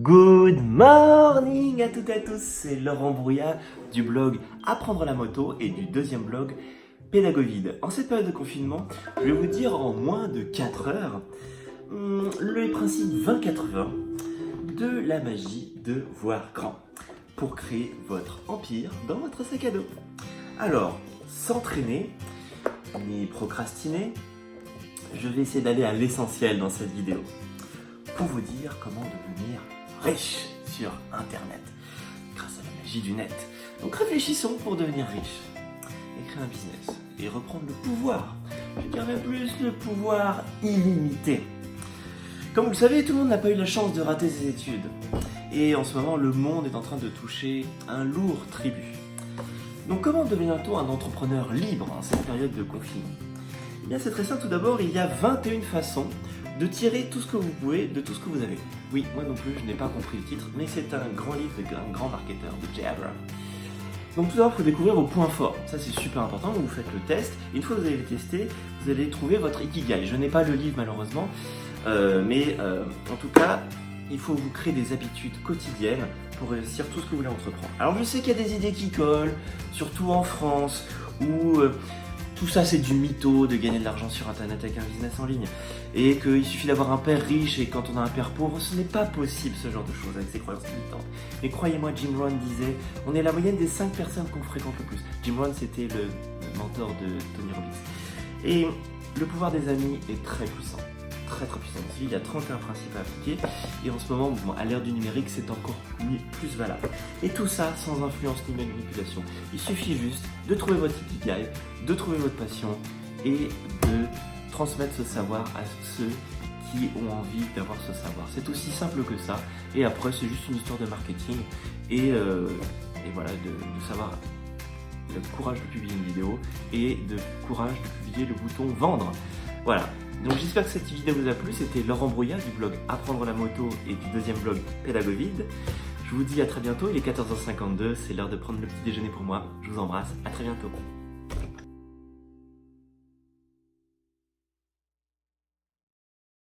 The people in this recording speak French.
Good morning à toutes et à tous, c'est Laurent Brouillat du blog Apprendre la moto et du deuxième blog Pédagovide. En cette période de confinement, je vais vous dire en moins de 4 heures le principe 20-80 de la magie de voir grand pour créer votre empire dans votre sac à dos. Alors, sans traîner ni procrastiner, je vais essayer d'aller à l'essentiel dans cette vidéo pour vous dire comment devenir riche sur Internet grâce à la magie du net. Donc réfléchissons pour devenir riche et créer un business et reprendre le pouvoir. Je dirais plus le pouvoir illimité. Comme vous le savez, tout le monde n'a pas eu la chance de rater ses études. Et en ce moment, le monde est en train de toucher un lourd tribut. Donc comment devient-on un entrepreneur libre en cette période de confinement? Eh bien c'est très simple, tout d'abord, il y a 21 façons de tirer tout ce que vous pouvez de tout ce que vous avez. Oui, moi non plus, je n'ai pas compris le titre, mais c'est un grand livre d'un grand marketeur, de Jay Abrams. Donc tout d'abord, il faut découvrir vos points forts. Ça, c'est super important. Vous faites le test. Une fois que vous avez testé, vous allez trouver votre Ikigai. Je n'ai pas le livre, malheureusement. Mais en tout cas, il faut vous créer des habitudes quotidiennes pour réussir tout ce que vous voulez entreprendre. Alors, je sais qu'il y a des idées qui collent, surtout en France, où tout ça, c'est du mytho, de gagner de l'argent sur Internet avec un business en ligne. Et qu'il suffit d'avoir un père riche et quand on a un père pauvre, ce n'est pas possible ce genre de choses avec ses croyances limitantes. Mais croyez-moi, Jim Rohn disait, on est la moyenne des 5 personnes qu'on fréquente le plus. Jim Rohn, c'était le mentor de Tony Robbins. Et le pouvoir des amis est très puissant. Très puissant. Il y a 31 principes à appliquer. Et en ce moment, à l'ère du numérique, c'est encore plus valable. Et tout ça sans influence ni manipulation. Il suffit juste de trouver votre ikigai, de trouver votre passion et de transmettre ce savoir à ceux qui ont envie d'avoir ce savoir. C'est aussi simple que ça. Et après, c'est juste une histoire de marketing et voilà, de savoir le courage de publier une vidéo et de courage de publier le bouton vendre. Voilà. Donc j'espère que cette vidéo vous a plu. C'était Laurent Brouillat du blog Apprendre la moto et du deuxième blog Pédagovide. Je vous dis à très bientôt. Il est 14h52. C'est l'heure de prendre le petit déjeuner pour moi. Je vous embrasse. À très bientôt.